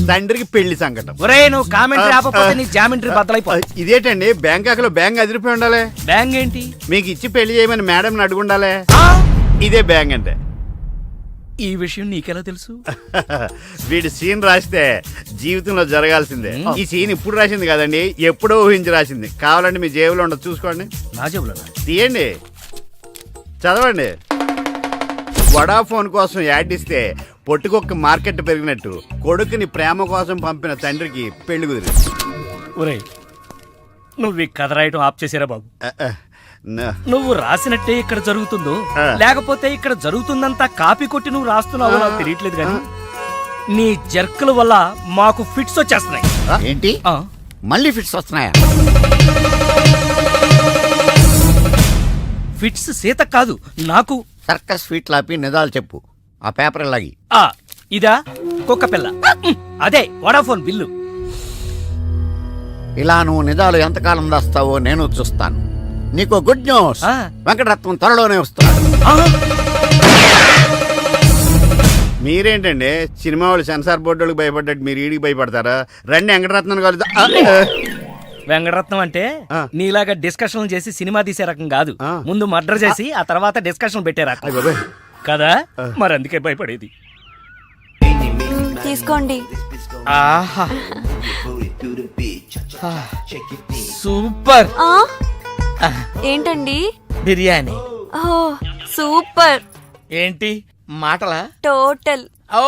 C: తండ్రికి పెళ్లి సంకటం.
B: ఒరే నువ్వు కామెంటరీ ఆపకపోతే నీ జామెంట్రీ బద్దలైపో.
C: ఇదేటండి బ్యాంకాక్ లో బ్యాంక్ అదిరిపోయి ఉండాలి.
B: బ్యాంగ్ ఏంటి?
C: మీకు ఇచ్చి పెళ్లి చేయమని మేడం అడుగుండాలి. ఇదే బ్యాంక్ అంటే.
B: ఈ విషయం నీకెలా తెలుసు?
C: వీడి సీన్ రాస్తే జీవితంలో జరగాల్సిందే. ఈ సీన్ ఇప్పుడు రాసింది కదండి, ఎప్పుడో ఊహించి రాసింది. కావాలంటే మీ జేబులో ఉండదు, చూసుకోండి.
B: నా జేబులో
C: తీయండి, చదవండి. వడాఫోన్ కోసం యాడ్ ఇస్తే పొట్టుకొక్క మార్కెట్ పెరిగినట్టు కొడుకుని ప్రేమ కోసం పంపిన తండ్రికి పెళ్లి కుదిరింది.
B: ఒరే నువ్వు ఈ కథ రాయటం ఆప్ చేసారా బాబు? నువ్వు రాసినట్టే ఇక్కడ జరుగుతుందో లేకపోతే ఇక్కడ జరుగుతుందంతా కాపీ కొట్టి నువ్వు రాస్తున్నావో నాకు తెలియట్లేదు కానీ నీ జర్కుల వల్ల మాకు ఫిట్స్ వచ్చేస్తున్నాయి.
J: ఏంటి మళ్ళీ ఫిట్స్ వస్తున్నాయా?
B: ఫిట్స్ సీత కాదు నాకు.
J: సర్కస్ ఫీట్ లాపి నిజాలు చెప్పు. ఆ పేపర్ లాగి.
B: ఇదా కుక్క పిల్ల, అదే వడాఫోన్ బిల్లు.
J: ఇలా నువ్వు నిజాలు ఎంతకాలం దాస్తావో నేను చూస్తాను. నీకు గుడ్ న్యూస్, వెంకటరత్నం త్వరలోనే వస్తున్నాడు.
C: మీరేంటండి సినిమా వాళ్ళు సెన్సార్ బోర్డు వాళ్ళకి భయపడ్డట్టు మీరు ఈడికి భయపడతారా? రండి వెంకటరత్నం కలుద్దాం.
B: వెంకటరత్నం అంటే నీలాగా డిస్కషన్ చేసి సినిమా తీసే రకం కాదు. ముందు మర్డర్ చేసి ఆ తర్వాత డిస్కషన్ పెట్టే రకం కదా. మరి అందుకే భయపడేది.
L: తీసుకోండి.
I: ఆహా సూపర్.
L: ఏంటండి?
I: బిర్యానీ.
L: సూపర్.
I: ఏంటి మాటలా?
L: టోటల్.
I: ఓ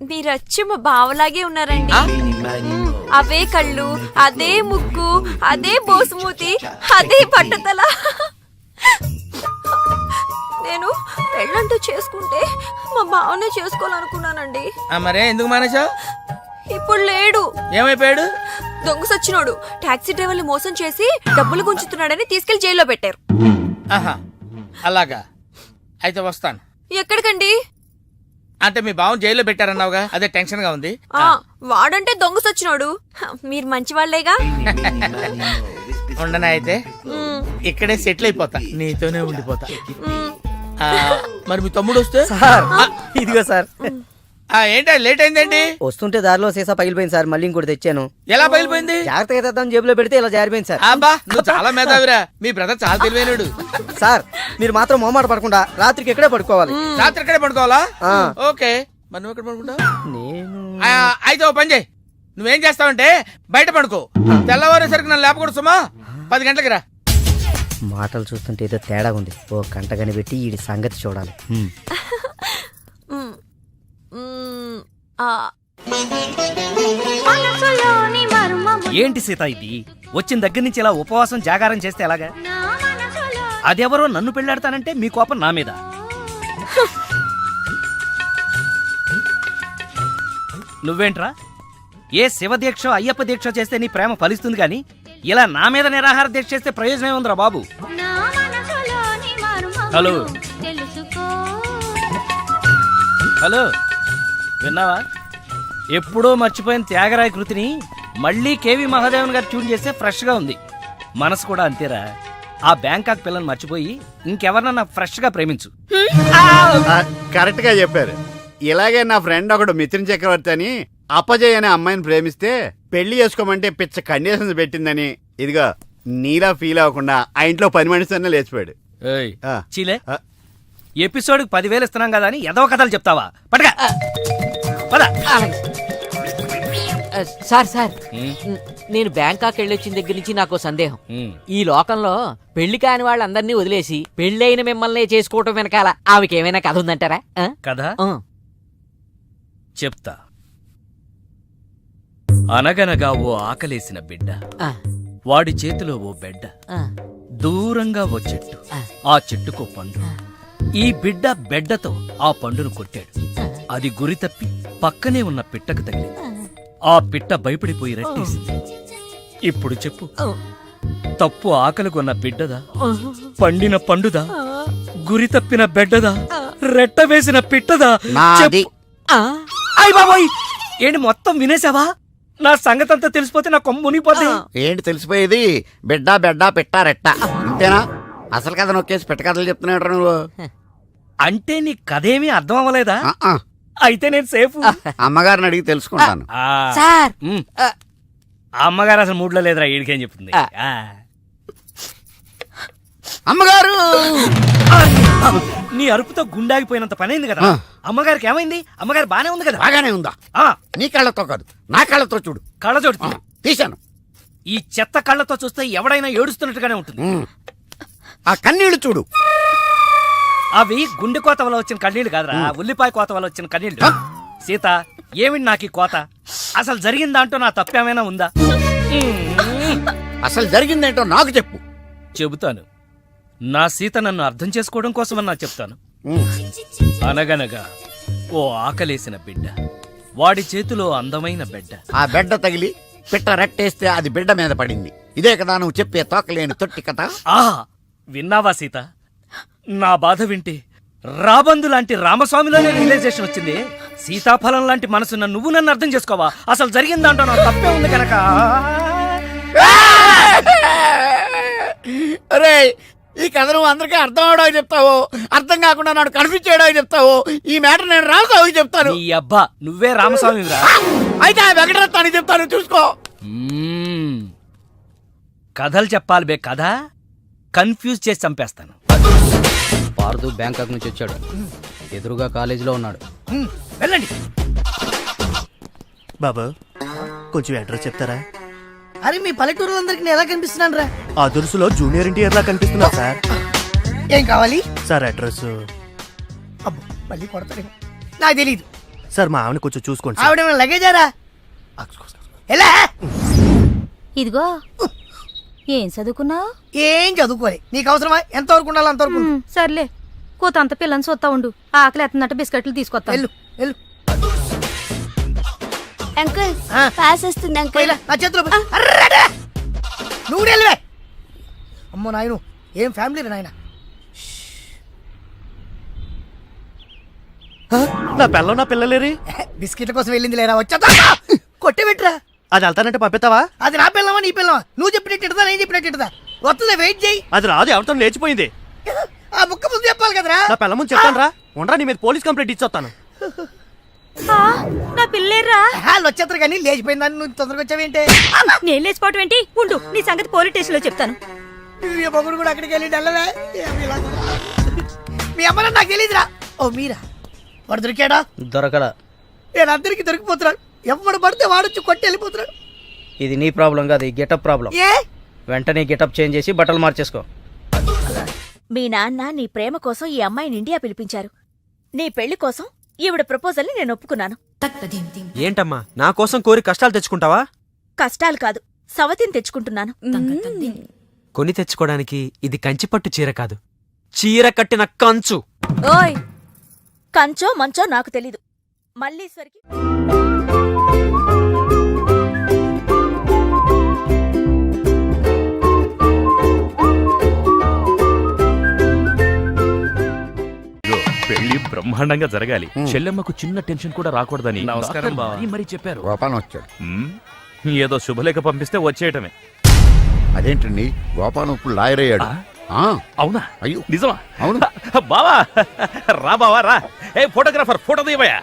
L: మీరొచ్చి మా బావలాగే ఉన్నారండి. అవే కళ్ళు, అదే ముక్కు, అదే బోసుమూతి, అదే పట్టుదల. నేను పెళ్ళంటూ చేసుకుంటే మా బావనే చేసుకోవాలనుకున్నానండి.
I: మరే ఎందుకు మానేశావు?
L: ఇప్పుడు లేడు.
I: ఏమైపోయాడు?
L: దొంగ సచ్చినోడు టాక్సీ డ్రైవర్ని మోసం చేసి డబ్బులు గుంచుతున్నాడని తీసుకెళ్లి జైల్లో పెట్టారు.
I: ఆహా అలాగా, అయితే వస్తాను.
L: ఎక్కడికండి?
I: అంటే మీ బావని జైల్లో పెట్టారన్నావుగా, అదే టెన్షన్ గా ఉంది.
L: వాడంటే దొంగ సచ్చినోడు, మీరు మంచి వాళ్లేగా.
I: ఉండనా అయితే ఇక్కడే సెటిల్ అయిపోతా, నీతోనే ఉండిపోతా. మరి మీ తమ్ముడు వస్తే?
G: ఇదిగో సార్.
I: ఏంటో లేట్ అయిందేంటి?
G: వస్తుంటే దారిలో సీసా పగిలిపోయింది సార్, మళ్ళీ ఇంకోటి తెచ్చాను.
I: ఎలా పగిలిపోయింది?
G: జాగ్రత్తగా తెద్దాం జేబులో పెడితే ఇలా జారిపోయింది సార్.
I: అబ్బా నువ్వు చాలా మేధావిరా, మీ బ్రదర్ చాలా తెలివైనడు.
G: సార్ మీరు మాత్రం మొహమాట పడకుండా రాత్రికి ఎక్కడే పడుకోవాలి.
I: రాత్రి ఎక్కడే పడుకోవాలా? ఓకే, మరి నువ్వు ఎక్కడ పడుకుంటావు? అయితే ఓ పని చేయి, నువ్వేం చేస్తావంటే బయట పడుకో, తెల్లవారేసరికి నన్ను లేపకూడదు సుమా. 10 గంటలకి రా.
G: మాటలు చూస్తుంటే ఏదో తేడా ఉంది. ఓ గంట కనిపెట్టి ఈ సంగతి చూడాలి.
B: ఏంటి సీత ఇది? వచ్చిన దగ్గర నుంచి ఇలా ఉపవాసం జాగారం చేస్తే ఎలాగా? అదెవరో నన్ను పెళ్ళాడతానంటే మీ కోపం నా మీద. నువ్వేంట్రా ఏ శివ దీక్ష అయ్యప్ప దీక్ష చేస్తే నీ ప్రేమ ఫలిస్తుంది కానీ ఇలా నా మీద నిరాహార దీక్ష చేస్తే ప్రయోజనం ఉందిరా బాబు. హలో హలో, విన్నావా? ఎప్పుడో మర్చిపోయిన త్యాగరాయ కృతిని మళ్ళీ కేవి మహాదేవన్ గారు ట్యూన్ చేస్తే ఫ్రెష్ గా ఉంది. మనసు కూడా అంతేరా. ఆ బ్యాంకాక్ పిల్లని మర్చిపోయి ఇంకెవరన్నా ఫ్రెష్ గా ప్రేమించు.
C: కరెక్ట్ గా చెప్పారు. ఇలాగే నా ఫ్రెండ్ ఒకడు మిథున్ చక్రవర్తి అని అప్పజయ్ అనే అమ్మాయిని ప్రేమిస్తే పెళ్లి చేసుకోమంటే పిచ్చ కండిషన్స్ పెట్టిందని ఇదిగా నీలా ఫీల్ అవ్వకుండా ఆ ఇంట్లో 10 మనిషితోనే లేచిపోయాడు.
B: చీలే, ఎపిసోడ్ 10,000 ఇస్తున్నాం కదా అని ఎదవ కథలు చెప్తావా? పడగా
K: సార్ సార్ నేను బ్యాంకాక్ వెళ్ళొచ్చిన దగ్గర నుంచి నాకు సందేహం. ఈ లోకంలో పెళ్లి కాని వాళ్ళందరినీ వదిలేసి పెళ్ళైన మిమ్మల్ని చేసుకోవటం వెనకాల ఆమెకేమైనా కథ ఉందంటారా?
B: కదా చెప్తా. అనగనగా ఓ ఆకలేసిన బిడ్డ, వాడి చేతిలో ఓ బెడ్డ, దూరంగా ఓ చెట్టు, ఆ చెట్టుకో పండు. ఈ బిడ్డ బెడ్డతో ఆ పండును కొట్టాడు. అది గురి తప్పి పక్కనే ఉన్న పిట్టకు తగిలింది. ఆ పిట్ట భయపడిపోయి రట్టేసింది. ఇప్పుడు చెప్పు, తప్పు ఆకలి కొన్న బిడ్డదా, పండిన పండుదా, గురి తప్పిన బెడ్డదా? రెట్ట వేసిన పిట్టదా?
J: నాది.
B: అయ్ బాబాయ్, ఏంటి మొత్తం వినేసావా? నా సంగతి అంతా తెలిసిపోతే నా కొమ్ము మునిగిపోద్ది.
J: ఏంటి తెలిసిపోయేది? బిడ్డ బెడ్డ పెట్ట రెట్ట అంతేనా? అసలు కథ నొక్కేసి పెట్ట కథలు చెప్తున్నాడు నువ్వు.
B: అంటే నీ కథేమీ అర్థం అవ్వలేదా? అయితే నేను సేఫ్.
J: అమ్మగారిని అడిగి తెలుసుకుంటాను.
K: సార్
B: ఆ అమ్మగారు అసలు మూడ్లో లేదురా, ఈడికేం చెప్తుంది.
J: అమ్మగారు
B: నీ అరుపుతో గుండాగిపోయినంత పనైంది కదా. అమ్మగారికి ఏమైంది? అమ్మగారు బానే ఉంది కదా?
J: బాగానే ఉందా? నీ కళ్ళతో కాదు, నా కళ్ళతో చూడు.
B: కళ్ళజోడు
J: తీశాను.
B: ఈ చెత్త కళ్ళతో చూస్తే ఎవడైనా ఏడుస్తున్నట్టుగానే ఉంటుంది.
J: ఆ కన్నీళ్లు చూడు.
B: అవి గుండె కోత వల్ల వచ్చిన కన్నీళ్లు కాదురా, ఉల్లిపాయ కోత వల్ల వచ్చిన కన్నీళ్లు. సీత, ఏమిటి నాకు ఈ కోత? అసలు జరిగిన దాంట్లో నా తప్పేమైనా ఉందా?
J: అసలు జరిగిందేంటో నాకు చెప్పు.
B: చెబుతాను. నా సీత నన్ను అర్థం చేసుకోవడం కోసమని నా చెప్తాను. అనగనగా ఓ ఆకలేసిన బిడ్డ, వాడి చేతిలో అందమైన బిడ్డ.
J: ఆ బిడ్డ తగిలి పిట్ట రెట్టేస్తే అది బిడ్డ మీద పడింది. ఇదే కదా నువ్వు చెప్పే తోకలేని తొట్టి కథ?
B: విన్నావా సీత? నా బాధ వింటే రాబందు లాంటి రామస్వామిలోనే రియలైజేషన్ వచ్చింది. సీతాఫలం లాంటి మనసున్న నువ్వు నన్ను అర్థం చేసుకోవా? అసలు జరిగిన దాంట్లో నా తప్పే ఉంది కనుక.
J: అరే, ఈ కథ నువ్వు అందరికీ అర్థం అవడానికి చెప్తావు, అర్థం కాకుండా నాడు కనిపించేయడానికి చెప్తావు. ఈ మ్యాటర్ నేను రామస్వామికి చెప్తాను.
B: ఈ అబ్బా, నువ్వే రామస్వామిరా.
J: అయితే ఆ వెంకటరత్నానికి చెప్తాను, చూసుకో.
B: కథలు చెప్పాలి బే, కథ కన్ఫ్యూజ్ చేసి చంపేస్తాను.
M: పార్దు బ్యాంకాక్ నుంచి వచ్చాడు. ఎదురుగా కాలేజీలో ఉన్నాడు.
B: వెళ్ళండి.
A: బాబు, కొంచెం అడ్రస్ చెప్తారా?
G: అరే, మీ పల్లెటూరులందరికీ నేను ఎలా కనిపిస్తున్నాను రా?
A: ఆ దురుసులో జూనియర్ ఎన్టీఆర్ లా కనిపిస్తున్నా సార్.
G: ఏం కావాలి
A: సార్? అడ్రస్.
G: అబ్బో, మళ్ళీ కొడతారేమో, నాకు తెలీదు
A: సార్. మా ఆవిడ కొంచెం చూసుకోండి.
G: ఆవిడ లగేజారా? ఎలా?
L: ఇదిగో, ఏం చదువుకున్నావు?
G: ఏం చదువుకోలే. నీకు అవసరమా? ఎంతవరకు ఉండాలి అంతవరకు.
L: సర్లే, కూతంత పిల్లని చూస్తా ఉండు. ఆకలి ఎత్తున్నట్టు బిస్కెట్లు తీసుకొస్తా.
G: వెళ్ళు వెళ్ళు.
H: అంకుల్, పాస్ వస్తుంది అంకుల్.
G: నా చేతిలో అర్రడా! నువ్వు వెళ్ళవే. అమ్మో నాయను, ఏం ఫ్యామిలీ రా నాయన.
A: నా పిల్ల, నా పిల్లలేరి?
G: బిస్కెట్ల కోసం వెళ్ళింది లేరా? వచ్చా కొట్టే పెట్టరా.
A: అది వెళ్తానంటే పంపిస్తావా?
G: అది నా పిల్లవా నీ పిల్లవా? నువ్వు చెప్పినట్టు నేను చెప్పినట్టు వస్తుందా? వెయిట్ చేయి.
A: అది రాదు, ఎవరితో లేచిపోయింది.
G: ఆ బుక్క ముందు చెప్పాలి కదరా.
A: నా పిల్ల ముందు చెప్తాను రా. ఉండరా, నీ మీద పోలీస్ కంప్లైంట్ ఇచ్చొస్తాను.
L: నా పిల్లేరా?
G: వాళ్ళు వచ్చేస్తారు కానీ లేచిపోయిందని నువ్వు తొందరగా వచ్చావేంటే?
L: నేను లేచిపోవటం ఏంటి? ఉండు, నీ సంగతి పోలీస్ స్టేషన్ లో చెప్తాను.
G: మొగుడు కూడా అక్కడికి వెళ్ళి వెళ్ళవే. మీ అమ్మ నాకు తెలియదురా. ఓ మీరా? వాడు దొరికాడా?
M: దొరకలా.
G: నేను అందరికి దొరికిపోతున్నాడు. ఎవడు పడితే వాడొచ్చి కొట్టి వెళ్ళిపోతున్నాడు.
M: ఇది నీ ప్రాబ్లం కాదు, ఈ గెటప్ ప్రాబ్లం.
G: ఏ?
M: వెంటనే గెటప్ చేంజ్ చేసి బట్టలు మార్చేసుకో.
D: మీ నాన్న నీ ప్రేమ కోసం ఈ అమ్మాయిని ఇండియా పిలిపించారు. నీ పెళ్లి కోసం ఈవిడ ప్రపోజల్ని నేను ఒప్పుకున్నాను.
E: ఏంటమ్మా, నా కోసం కోరి కష్టాలు తెచ్చుకుంటావా?
D: కష్టాలు కాదు, సవతిని తెచ్చుకుంటున్నాను.
E: కొని తెచ్చుకోవడానికి ఇది కంచిపట్టు చీర కాదు, చీర కట్టిన కంచు.
D: ఓయ్, కంచో మంచో నాకు తెలీదు. మల్లీశ్వరికి
F: పెళ్లి బ్రహ్మాండంగా జరగాలి. చెల్లెమ్మకు చిన్న టెన్షన్ కూడా రాకూడదని
B: నమస్కారం బావ.
F: మరి చెప్పారు.
J: గోపాలం వచ్చాడు.
F: ఏదో శుభలేఖ పంపిస్తే వచ్చేయటమే.
J: అదేంటండి, గోపాలం ఇప్పుడు లాయర్ అయ్యాడు.
F: అవునా?
J: అయ్యో,
F: నిజమా?
J: అవును.
F: బావా రా, బావా రా. ఏ ఫోటోగ్రాఫర్, ఫోటో తీయబోయా.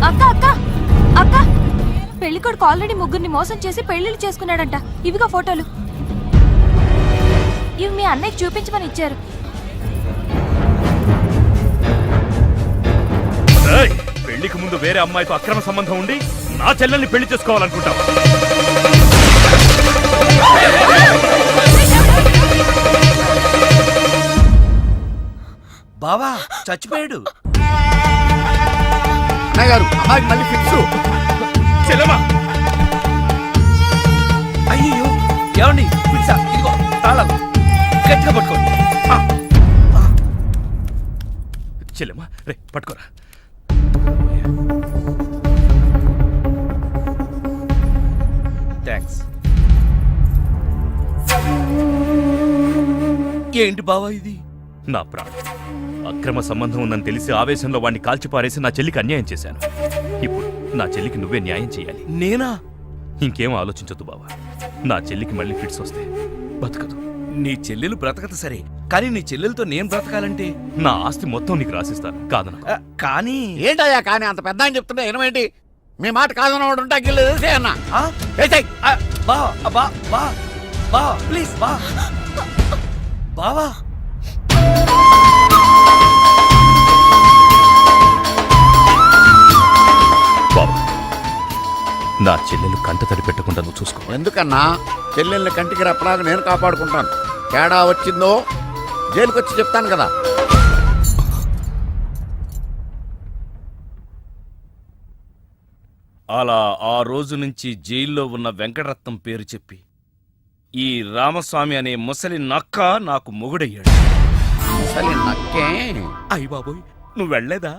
L: అక్క అక్క అక్క, పెళ్లికొడుకు ఆల్రెడీ ముగ్గురిని మోసం చేసి పెళ్లిళ్ళు చేసుకున్నాడంట. ఇవిగా ఫోటోలు. ఇవి మీ అన్నయ్యకి చూపించమని ఇచ్చారు.
F: పెళ్లికి ముందు వేరే అమ్మాయితో అక్రమ సంబంధం ఉండి నా చెల్లెల్ని పెళ్లి చేసుకోవాలనుకుంటావు?
B: బావా చచ్చిపోయాడు.
J: అన్నగారు, అమ్మాయికి మళ్ళీ ఫిక్స్.
F: చెల్లెమ్మా,
B: అయ్యో, ఏమండి? పిచ్చా, ఇదిగో తాళం, గట్టిగా పట్టుకోండి.
F: చెల్లెమ్మా, రే పట్టుకోరా.
B: థ్యాంక్స్. ఏంటి బావా ఇది?
F: నా ప్రాణం. అక్రమ సంబంధం ఉందని తెలిసి ఆవేశంలో వాడిని కాల్చిపారేసి నా చెల్లికి అన్యాయం చేశాను. ఇప్పుడు నా చెల్లికి నువ్వే న్యాయం చేయాలి.
B: నేనా?
F: ఇంకేం ఆలోచించొద్దు బావా. నా చెల్లికి మళ్ళీ ఫిట్స్ వస్తే బతకదు.
B: నీ చెల్లెలు బ్రతకదు సరే, కానీ నీ చెల్లెలతో నేను బ్రతకాలంటే
F: నా ఆస్తి మొత్తం నీకు రాసిస్తాను, కాదన.
B: కానీ
J: ఏంటయ్యా కానీ అంత పెద్ద అని చెప్తున్నా ఏమేంటి? మీ మాట కాదన్నవాడు ఉంటా గిల్లు తెలిసే అన్న
B: బా ప్లీజ్ బా బావా.
F: బావా, నా చెల్లెలు కంట తడి పెట్టకుండా నువ్వు చూసుకో.
J: ఎందుకన్నా చెల్లెల్ని కంటికి రెప్పలాగా నేను కాపాడుకుంటాను. తేడా వచ్చిందో జైలుకి వచ్చి చెప్తాను కదా.
B: అలా ఆ రోజు నుంచి జైల్లో ఉన్న వెంకటరత్నం పేరు చెప్పి ఈ రామస్వామి అనే ముసలి నక్క నాకు మొగుడయ్యాడు.
J: ముసలి నక్కే?
B: అయ్య బాబోయ్, నువ్వు వెళ్ళలేదా?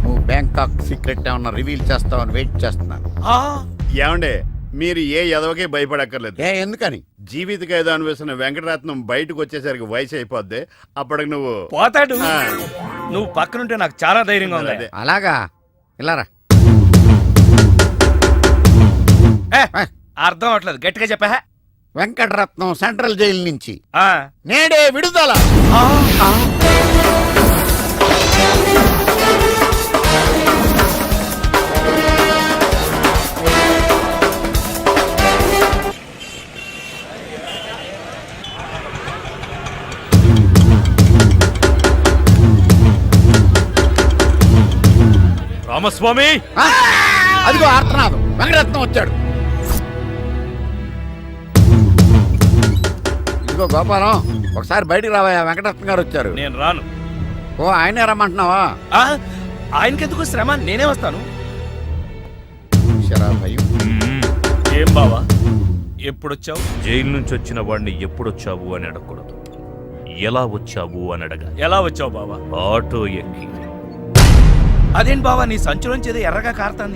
J: నువ్వు బ్యాంకాక్ సీక్రెట్ ఏమన్నా రివీల్ చేస్తావని వెయిట్ చేస్తున్నాను.
C: ఏమండే, మీరు ఏ ఎదవకే భయపడక్కర్లేదు.
J: ఎందుకని?
C: జీవిత ఖైదు అనుభవిస్తున్న వెంకటరత్నం బయటకు వచ్చేసరికి వయసు అయిపోద్ది. అప్పటికి నువ్వు
B: పోతాడు. నువ్వు పక్కనుంటే నాకు చాలా ధైర్యంగా ఉంది.
J: అలాగా? ఇలారా.
B: అర్థం అవట్లేదు, గట్టిగా చెప్పా.
J: వెంకటరత్నం సెంట్రల్ జైలు నుంచి నేడే విడుదల.
F: రామస్వామి,
J: అదిగో ఆర్తనాదం, వెంకటరత్నం వచ్చాడు. ఇదిగో గోపాలం, ఒకసారి బయటికి రావా, వెంకటరత్నం గారు వచ్చారు.
B: నేను రాను.
J: ఓ ఆయనే రమ్మంటున్నావా?
B: ఆయనకెందుకు శ్రమ, నేనే వస్తాను.
J: శరాభయం.
B: ఏం బావా, ఎప్పుడొచ్చావు?
F: జైలు నుంచి వచ్చిన వాడిని ఎప్పుడొచ్చావు అని అడగకూడదు, ఎలా వచ్చావు అని అడగాలి.
B: ఎలా వచ్చావు బావా?
F: ఆటో ఎక్కి.
B: అదేంటి బావా, నీ సంచులోంచి ఏదో ఎర్రగా కారుతాంది.